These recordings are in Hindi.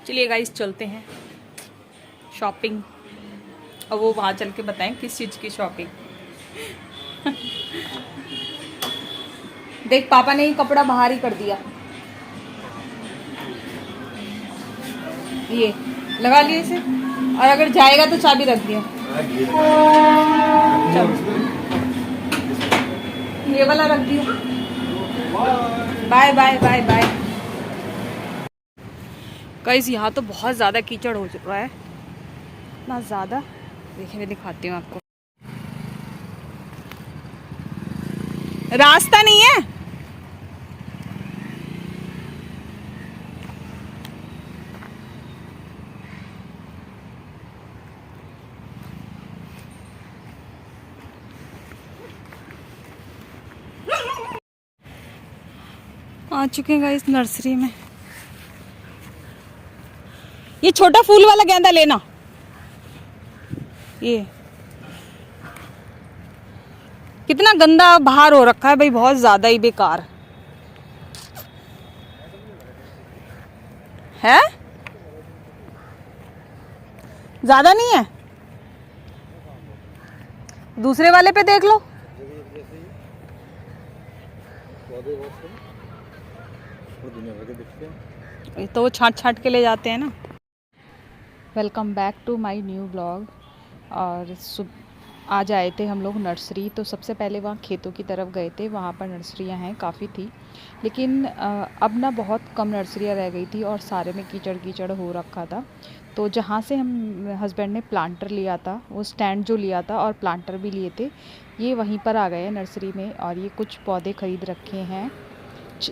चलिए गाइस चलते हैं शॉपिंग। अब वो वहाँ चल के बताएं किस चीज़ की शॉपिंग। देख पापा ने ये कपड़ा बाहर ही कर दिया, ये लगा लिए इसे, और अगर जाएगा तो चाबी रख दियो। चलो ये वाला रख दियो। Bye bye bye bye. Guys यहाँ तो बहुत ज़्यादा कीचड़ हो चुका है, इतना ज़्यादा। देखिए मैं दिखाती हूँ आपको, रास्ता नहीं है। आ चुके हैं गाइस नर्सरी में। ये छोटा फूल वाला गेंदा लेना, ये कितना गंदा बाहर हो रखा है भाई, बहुत ज्यादा ही बेकार है। ज्यादा नहीं है, दूसरे वाले पे देख लो। तो वो छांट छांट के ले जाते हैं ना। Welcome back to my new blog. और आज आए थे हम लोग नर्सरी। तो सबसे पहले वहाँ खेतों की तरफ गए थे, वहाँ पर नर्सरियाँ हैं काफ़ी थी, लेकिन अब ना बहुत कम नर्सरियाँ रह गई थी और सारे में कीचड़ कीचड़ हो रखा था। तो जहाँ से हम हस्बैंड ने प्लांटर लिया था, वो स्टैंड जो लिया था और प्लांटर भी लिए थे, ये वहीं पर आ गए हैं नर्सरी में। और ये कुछ पौधे ख़रीद रखे हैं,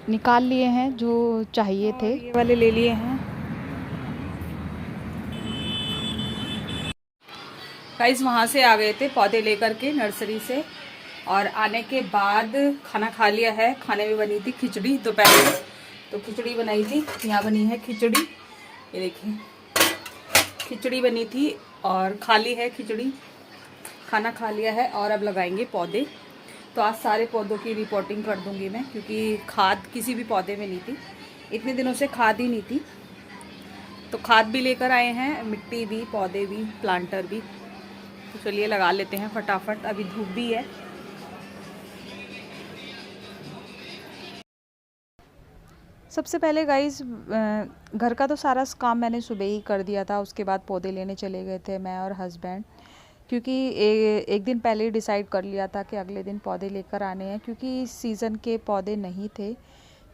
निकाल लिए हैं जो चाहिए थे, ये वाले ले लिए हैं। गाइस वहाँ से आ गए थे पौधे लेकर के नर्सरी से, और आने के बाद खाना खा लिया है। खाने में बनी थी खिचड़ी दोपहर में, तो खिचड़ी बनाई थी। यहाँ बनी है खिचड़ी, ये देखिए खिचड़ी बनी थी और खा ली है खिचड़ी, खाना खा लिया है। और अब लगाएंगे पौधे। तो आज सारे पौधों की रिपोर्टिंग कर दूंगी मैं, क्योंकि खाद किसी भी पौधे में नहीं थी, इतने दिनों से खाद ही नहीं थी। तो खाद भी लेकर आए हैं, मिट्टी भी, पौधे भी, प्लांटर भी। तो चलिए लगा लेते हैं फटाफट, अभी धूप भी है। सबसे पहले गाइस घर का तो सारा काम मैंने सुबह ही कर दिया था। उसके बाद पौधे लेने चले गए थे मैं और हस्बैंड, क्योंकि एक दिन पहले ही डिसाइड कर लिया था कि अगले दिन पौधे लेकर आने हैं। क्योंकि इस सीज़न के पौधे नहीं थे,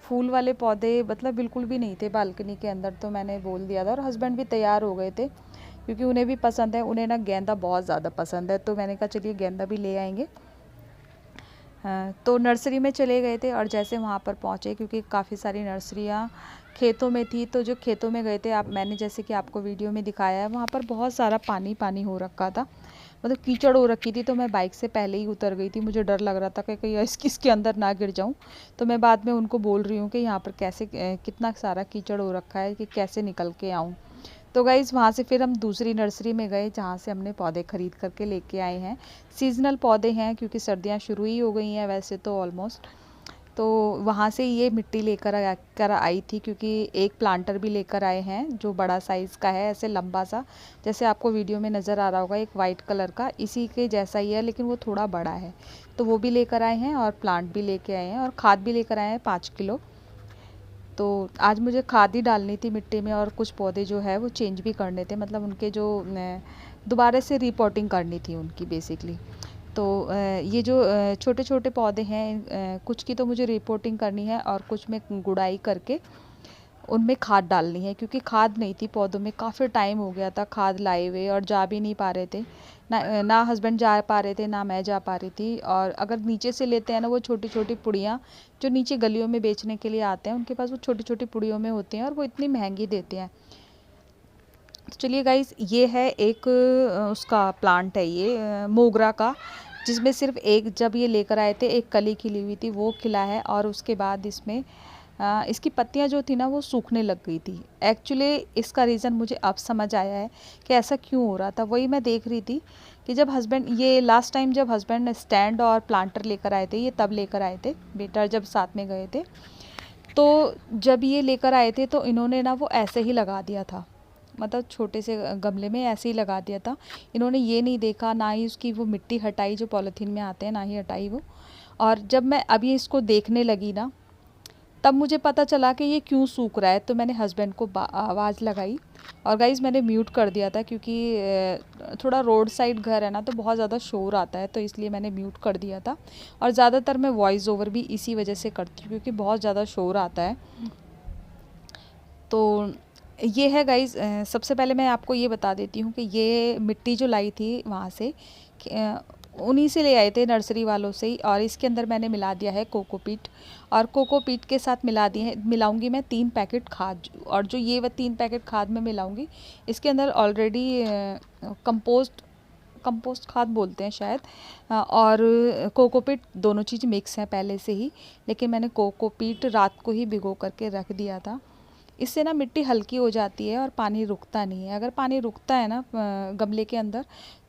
फूल वाले पौधे मतलब बिल्कुल भी नहीं थे बालकनी के अंदर। तो मैंने बोल दिया था और हस्बैंड भी तैयार हो गए थे, क्योंकि उन्हें भी पसंद है, उन्हें ना गेंदा बहुत ज़्यादा पसंद है। तो मैंने कहा चलिए गेंदा भी ले आएंगे। तो नर्सरी में चले गए थे, और जैसे वहाँ पर पहुँचे, क्योंकि काफ़ी सारी नर्सरियाँ खेतों में थी, तो जो खेतों में गए थे मैंने जैसे कि आपको वीडियो में दिखाया है, वहाँ पर बहुत सारा पानी पानी हो रखा था, मतलब कीचड़ हो रखी थी। तो मैं बाइक से पहले ही उतर गई थी, मुझे डर लग रहा था कि कहीं इसके अंदर ना गिर जाऊँ। तो मैं बाद में उनको बोल रही हूँ कि यहाँ पर कैसे कितना सारा कीचड़ हो रखा है कि कैसे निकल के आऊँ। तो गाइज़ वहाँ से फिर हम दूसरी नर्सरी में गए, जहाँ से हमने पौधे ख़रीद करके लेके आए हैं। सीज़नल पौधे हैं, क्योंकि सर्दियाँ शुरू ही हो गई हैं वैसे तो ऑलमोस्ट। तो वहाँ से ये मिट्टी लेकर आई थी, क्योंकि एक प्लांटर भी लेकर आए हैं जो बड़ा साइज़ का है, ऐसे लंबा सा, जैसे आपको वीडियो में नज़र आ रहा होगा, एक वाइट कलर का, इसी के जैसा ही है, लेकिन वो थोड़ा बड़ा है। तो वो भी लेकर आए हैं, और प्लांट भी लेके आए हैं, और खाद भी लेकर आए हैं 5 किलो। तो आज मुझे खाद ही डालनी थी मिट्टी में, और कुछ पौधे जो है वो चेंज भी करने थे, मतलब उनके जो दोबारा से रिपोर्टिंग करनी थी उनकी बेसिकली। तो ये जो छोटे छोटे पौधे हैं, कुछ की तो मुझे रिपोर्टिंग करनी है, और कुछ में गुड़ाई करके उनमें खाद डालनी है, क्योंकि खाद नहीं थी पौधों में। काफ़ी टाइम हो गया था खाद लाए हुए, और जा भी नहीं पा रहे थे, ना हस्बैंड जा पा रहे थे, ना मैं जा पा रही थी। और अगर नीचे से लेते हैं ना, वो छोटी छोटी पुड़ियाँ जो नीचे गलियों में बेचने के लिए आते हैं, उनके पास वो छोटी छोटी पुड़ियों में होती हैं, और वो इतनी महंगी देते हैं। तो चलिए गाइस, ये है एक उसका प्लांट है, ये मोगरा का, जिसमें सिर्फ एक, जब ये लेकर आए थे एक कली खिली हुई थी, वो खिला है। और उसके बाद इसमें इसकी पत्तियां जो थी ना, वो सूखने लग गई थी। एक्चुअली इसका रीज़न मुझे अब समझ आया है कि ऐसा क्यों हो रहा था। वही मैं देख रही थी कि जब हस्बैंड, ये लास्ट टाइम जब हस्बैंड स्टैंड और प्लांटर लेकर आए थे, ये तब लेकर आए थे, बेटा जब साथ में गए थे, तो जब ये लेकर आए थे तो इन्होंने ना वो ऐसे ही लगा दिया था, मतलब छोटे से गमले में ऐसे ही लगा दिया था। इन्होंने ये नहीं देखा, ना ही उसकी वो मिट्टी हटाई जो पॉलीथीन में आते हैं, ना ही हटाई वो। और जब मैं अभी इसको देखने लगी ना, तब मुझे पता चला कि ये क्यों सूख रहा है। तो मैंने हस्बैंड को आवाज़ लगाई और गाइस मैंने म्यूट कर दिया था, क्योंकि थोड़ा रोड साइड घर है ना, तो बहुत ज़्यादा शोर आता है, तो इसलिए मैंने म्यूट कर दिया था। और ज़्यादातर मैं वॉइस ओवर भी इसी वजह से करती हूँ, क्योंकि बहुत ज़्यादा शोर आता है। तो ये है गाइस, सबसे पहले मैं आपको ये बता देती हूँ कि ये मिट्टी जो लाई थी वहाँ से, उन्हीं से ले आए थे, नर्सरी वालों से ही। और इसके अंदर मैंने मिला दिया है कोकोपीट, और कोकोपीट के साथ मिलाऊंगी मैं 3 पैकेट खाद। और जो ये 3 पैकेट खाद मैं मिलाऊंगी, इसके अंदर ऑलरेडी कंपोस्ट खाद बोलते हैं शायद, और कोकोपीट, दोनों चीज़ मिक्स हैं पहले से ही। लेकिन मैंने कोकोपीट रात को ही भिगो करके रख दिया था। इससे ना मिट्टी हल्की हो जाती है और पानी रुकता नहीं है। अगर पानी रुकता है ना गमले के अंदर,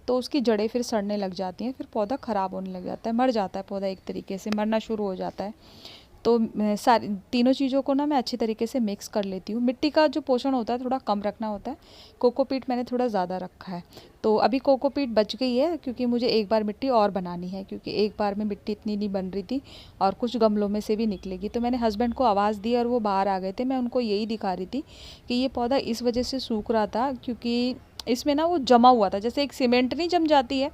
तो उसकी जड़ें फिर सड़ने लग जाती हैं, फिर पौधा ख़राब होने लग जाता है, मर जाता है पौधा, एक तरीके से मरना शुरू हो जाता है। तो सारी तीनों चीज़ों को ना मैं अच्छी तरीके से मिक्स कर लेती हूँ। मिट्टी का जो पोषण होता है थोड़ा कम रखना होता है, कोकोपीट मैंने थोड़ा ज़्यादा रखा है। तो अभी कोकोपीट बच गई है, क्योंकि मुझे एक बार मिट्टी और बनानी है, क्योंकि एक बार में मिट्टी इतनी नहीं बन रही थी, और कुछ गमलों में से भी निकलेगी। तो मैंने हस्बैंड को आवाज़ दी और वो बाहर आ गए थे। मैं उनको यही दिखा रही थी कि ये पौधा इस वजह से सूख रहा था, क्योंकि इसमें ना वो जमा हुआ था, जैसे एक सीमेंट नहीं जम जाती है,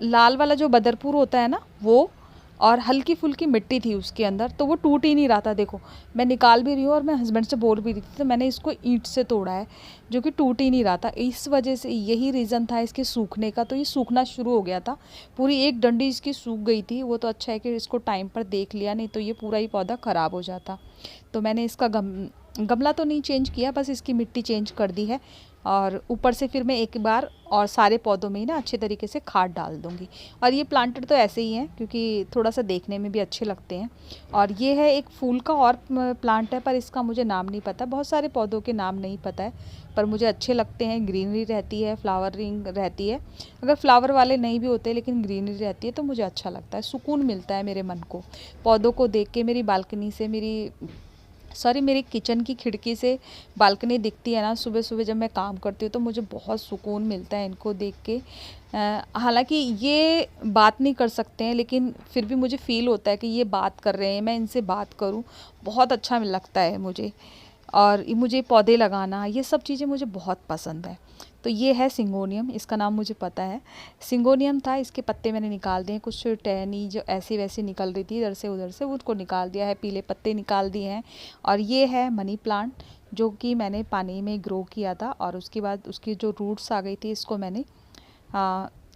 लाल वाला जो बदरपुर होता है ना वो, और हल्की फुल्की मिट्टी थी उसके अंदर, तो वो टूट ही नहीं रहा था। देखो मैं निकाल भी रही हूँ और मैं हस्बैंड से बोल भी रही थी, तो मैंने इसको ईंट से तोड़ा है, जो कि टूट ही नहीं रहा था। इस वजह से यही रीज़न था इसके सूखने का। तो ये सूखना शुरू हो गया था, पूरी एक डंडी इसकी सूख गई थी। वो तो अच्छा है कि इसको टाइम पर देख लिया, नहीं तो ये पूरा ही पौधा ख़राब हो जाता। तो मैंने इसका गमला तो नहीं चेंज किया, बस इसकी मिट्टी चेंज कर दी है। और ऊपर से फिर मैं एक बार और सारे पौधों में ही ना अच्छे तरीके से खाद डाल दूँगी। और ये प्लांटेड तो ऐसे ही हैं, क्योंकि थोड़ा सा देखने में भी अच्छे लगते हैं। और ये है एक फूल का और प्लांट है, पर इसका मुझे नाम नहीं पता। बहुत सारे पौधों के नाम नहीं पता है, पर मुझे अच्छे लगते हैं। ग्रीनरी रहती है, फ्लावरिंग रहती है। अगर फ्लावर वाले नहीं भी होते लेकिन ग्रीनरी रहती है तो मुझे अच्छा लगता है, सुकून मिलता है मेरे मन को पौधों को देख के। मेरी बालकनी से मेरी किचन की खिड़की से बालकनी दिखती है ना, सुबह सुबह जब मैं काम करती हूँ तो मुझे बहुत सुकून मिलता है इनको देख के। हालांकि ये बात नहीं कर सकते हैं, लेकिन फिर भी मुझे फ़ील होता है कि ये बात कर रहे हैं, मैं इनसे बात करूँ, बहुत अच्छा लगता है मुझे। और मुझे पौधे लगाना, ये सब चीज़ें मुझे बहुत पसंद है। तो ये है सिंगोनियम, इसका नाम मुझे पता है, सिंगोनियम था। इसके पत्ते मैंने निकाल दिए, कुछ टहनी जो ऐसी वैसी निकल रही थी इधर से उधर से, उसको निकाल दिया है, पीले पत्ते निकाल दिए हैं। और ये है मनी प्लांट, जो कि मैंने पानी में ग्रो किया था, और उसके बाद उसकी जो रूट्स आ गई थी, इसको मैंने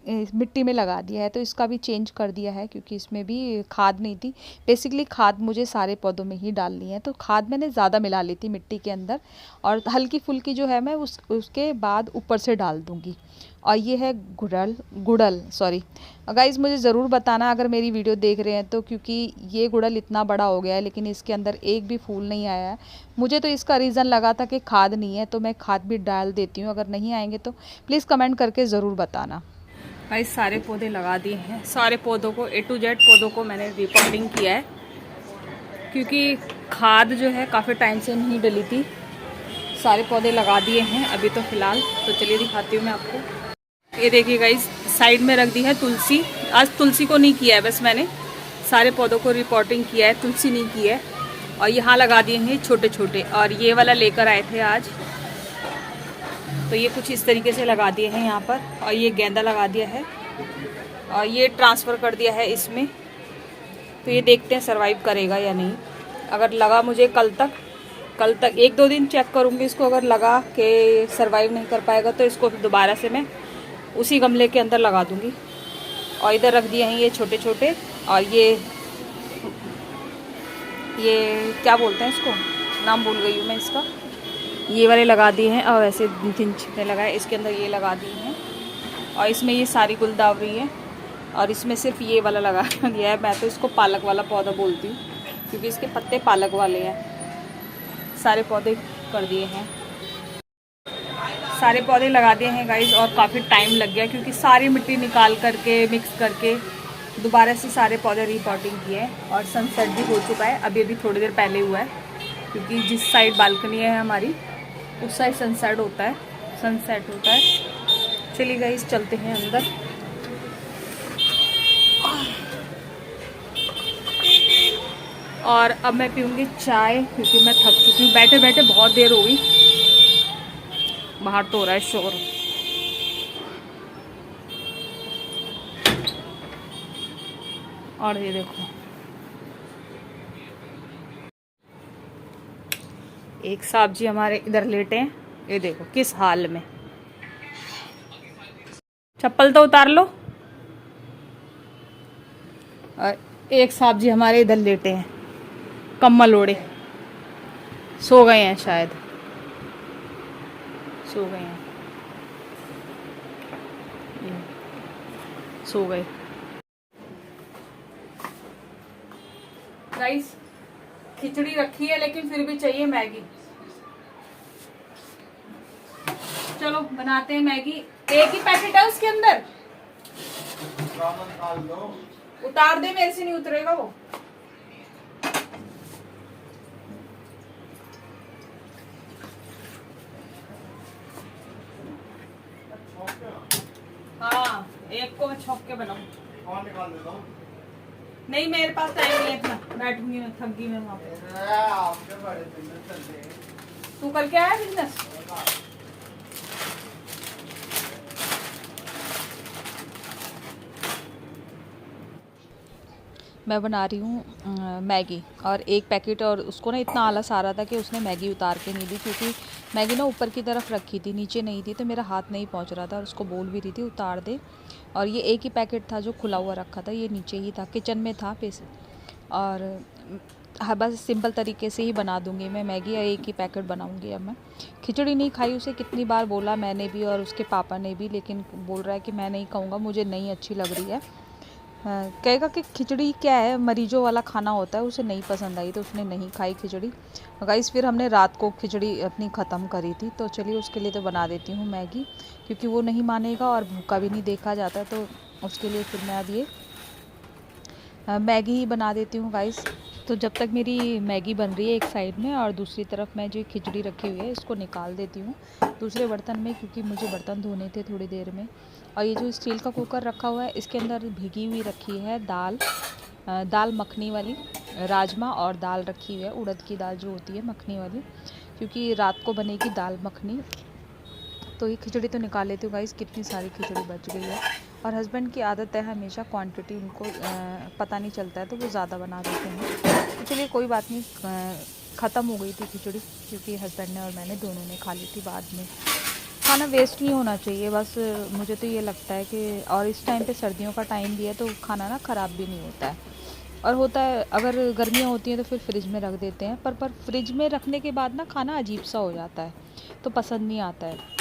मिट्टी में लगा दिया है। तो इसका भी चेंज कर दिया है, क्योंकि इसमें भी खाद नहीं थी। बेसिकली खाद मुझे सारे पौधों में ही डालनी है, तो खाद मैंने ज़्यादा मिला ली थी मिट्टी के अंदर, और हल्की फुल्की जो है मैं उसके बाद ऊपर से डाल दूँगी। और ये है गुड़ल सॉरी गाइज़, मुझे ज़रूर बताना अगर मेरी वीडियो देख रहे हैं तो, क्योंकि ये गुड़ल इतना बड़ा हो गया है लेकिन इसके अंदर एक भी फूल नहीं आया है। मुझे तो इसका रीज़न लगा था कि खाद नहीं है, तो मैं खाद भी डाल देती हूँ। अगर नहीं आएंगे तो प्लीज़ कमेंट करके ज़रूर बताना। भाई सारे पौधे लगा दिए हैं, सारे पौधों को A to Z पौधों को मैंने रिपोर्टिंग किया है, क्योंकि खाद जो है काफ़ी टाइम से नहीं डली थी। सारे पौधे लगा दिए हैं अभी तो फ़िलहाल। तो चलिए दिखाती हूँ मैं आपको। ये देखिए गाइस, साइड में रख दी है तुलसी। आज तुलसी को नहीं किया है, बस मैंने सारे पौधों को रिपोर्टिंग किया है, तुलसी नहीं की है। और यहाँ लगा दिए हैं छोटे छोटे, और ये वाला लेकर आए थे आज, तो ये कुछ इस तरीके से लगा दिए हैं यहाँ पर। और ये गेंदा लगा दिया है, और ये ट्रांसफ़र कर दिया है इसमें। तो ये देखते हैं सरवाइव करेगा या नहीं। अगर लगा मुझे कल तक 1-2 दिन चेक करूँगी इसको, अगर लगा कि सरवाइव नहीं कर पाएगा तो इसको फिर दोबारा से मैं उसी गमले के अंदर लगा दूँगी। और इधर रख दिए हैं ये छोटे छोटे, और ये क्या बोलते हैं इसको, नाम भूल गई हूँ मैं इसका। ये वाले लगा दिए हैं, और ऐसे 3 छिपने लगाए इसके अंदर, ये लगा दिए हैं। और इसमें ये सारी गुलदावरी है, और इसमें सिर्फ ये वाला लगा दिया है। मैं तो इसको पालक वाला पौधा बोलती हूँ, क्योंकि इसके पत्ते पालक वाले हैं। सारे पौधे कर दिए हैं, सारे पौधे लगा दिए हैं गाइज। और काफ़ी टाइम लग गया, क्योंकि सारी मिट्टी निकाल करके मिक्स करके दोबारा से सारे पौधे रिपोर्टिंग किए। और सनसेट भी हो चुका है, अभी थोड़ी देर पहले हुआ है, क्योंकि जिस साइड बालकनी है हमारी उस साइड सनसेट होता है, सनसेट होता है। चलिए गाइस चलते हैं अंदर। और अब मैं पीऊँगी चाय क्योंकि मैं थक चुकी हूँ, बैठे बैठे बहुत देर हो गई। बाहर तो हो रहा है शोर। और ये देखो एक साहब जी हमारे इधर लेटे हैं, ये देखो किस हाल में। चप्पल तो उतार लो। और एक साहब जी हमारे इधर लेटे हैं, कम्बल ओढ़े, सो गए हैं शायद, सो गए हैं, सो गए। गाइस खिचड़ी रखी है लेकिन फिर भी चाहिए मैगी। चलो बनाते हैं मैगी। एक ही पैकेट है उसके अंदर, उतार दे, मेरे से नहीं उतरेगा वो। हाँ एक को मैं छौंक के बनाऊं। और निकाल देता हूँ। नहीं मेरे पास टाइम नहीं है इतना, बैठूंगी मैं, थक गई मैं वहाँ पे। तू करके आया बिजनेस? मैं बना रही हूँ मैगी और एक पैकेट, और उसको ना इतना आलस आ रहा था कि उसने मैगी उतार के नहीं दी, क्योंकि मैगी ना ऊपर की तरफ रखी थी, नीचे नहीं थी, तो मेरा हाथ नहीं पहुँच रहा था और उसको बोल भी रही थी उतार दे। और ये एक ही पैकेट था जो खुला हुआ रखा था, ये नीचे ही था, किचन में था पैसे। और हाँ बस सिंपल तरीके से ही बना दूँगी मैं मैगी, और एक ही पैकेट बनाऊँगी अब मैं। खिचड़ी नहीं खाई, उसे कितनी बार बोला मैंने भी और उसके पापा ने भी, लेकिन बोल रहा है कि मैं नहीं खाऊँगा, मुझे नहीं अच्छी लग रही है। कहेगा कि खिचड़ी क्या है, मरीजों वाला खाना होता है, उसे नहीं पसंद आई तो उसने नहीं खाई खिचड़ी। गाइस फिर हमने रात को खिचड़ी अपनी ख़त्म करी थी, तो चलिए उसके लिए तो बना देती हूँ मैगी, क्योंकि वो नहीं मानेगा और भूखा भी नहीं देखा जाता, तो उसके लिए फिर मैं अब ये मैगी ही बना देती हूँ गाइस। तो जब तक मेरी मैगी बन रही है एक साइड में, और दूसरी तरफ मैं जो खिचड़ी रखी हुई है इसको निकाल देती हूँ दूसरे बर्तन में, क्योंकि मुझे बर्तन धोने थे थोड़ी देर में। और ये जो स्टील का कुकर रखा हुआ है इसके अंदर भिगी हुई रखी है दाल, दाल मखनी वाली, राजमा और दाल रखी हुई है, उड़द की दाल जो होती है मखनी वाली, क्योंकि रात को बनेगी दाल मखनी। तो ये खिचड़ी तो निकाल लेती हूँ गाइस, कितनी सारी खिचड़ी बच गई है। और हस्बैंड की आदत है हमेशा क्वांटिटी उनको पता नहीं चलता है, तो वो ज़्यादा बना देते हैं। तो चलिए कोई बात नहीं, ख़त्म हो गई थी खिचड़ी, क्योंकि हस्बैंड ने और मैंने दोनों ने खा ली थी बाद में। खाना वेस्ट नहीं होना चाहिए बस, मुझे तो ये लगता है कि, और इस टाइम पे सर्दियों का टाइम भी है तो खाना ना ख़राब भी नहीं होता है। और होता है अगर गर्मियाँ होती हैं तो फिर फ्रिज में रख देते हैं, पर फ्रिज में रखने के बाद ना खाना अजीब सा हो जाता है, तो पसंद नहीं आता है।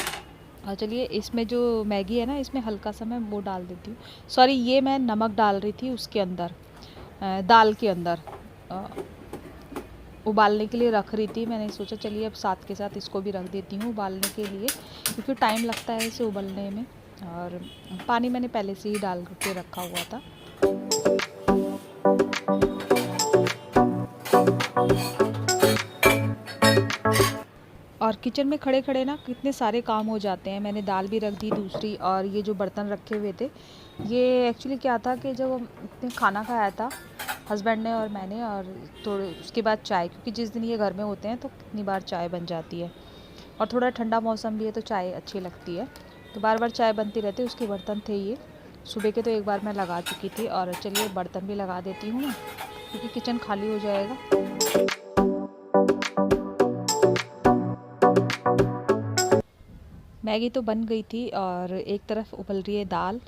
और चलिए इसमें जो मैगी है ना, इसमें हल्का सा मैं वो डाल देती हूँ, सॉरी ये मैं नमक डाल रही थी उसके अंदर, दाल के अंदर उबालने के लिए रख रही थी। मैंने सोचा चलिए अब साथ के साथ इसको भी रख देती हूँ उबालने के लिए, क्योंकि टाइम लगता है इसे उबलने में। और पानी मैंने पहले से ही डाल के रखा हुआ था। और किचन में खड़े खड़े ना कितने सारे काम हो जाते हैं। मैंने दाल भी रख दी दूसरी, और ये जो बर्तन रखे हुए थे, ये एक्चुअली क्या था कि जब हम खाना खाया था हस्बैंड ने और मैंने, और थोड़े उसके बाद चाय, क्योंकि जिस दिन ये घर में होते हैं तो कितनी बार चाय बन जाती है, और थोड़ा ठंडा मौसम भी है तो चाय अच्छी लगती है, तो बार बार चाय बनती रहती है। उसके बर्तन थे ये, सुबह के तो एक बार मैं लगा चुकी थी, और चलिए बर्तन भी लगा देती हूँ मैं, क्योंकि किचन खाली हो जाएगा। मैगी तो बन गई थी और एक तरफ उबल रही है दाल,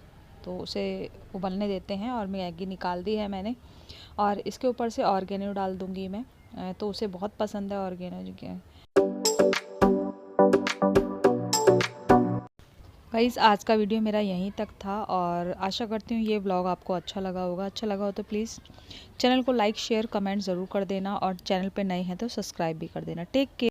तो उसे उबलने देते हैं। और मैगी निकाल दी है मैंने, और इसके ऊपर से ऑर्गेनो डाल दूंगी मैं, तो उसे बहुत पसंद है ऑर्गेनो जी। गाइस आज का वीडियो मेरा यहीं तक था, और आशा करती हूँ ये व्लॉग आपको अच्छा लगा होगा। अच्छा लगा हो तो प्लीज़ चैनल को लाइक शेयर कमेंट ज़रूर कर देना, और चैनल पे नए हैं तो सब्सक्राइब भी कर देना। Take care.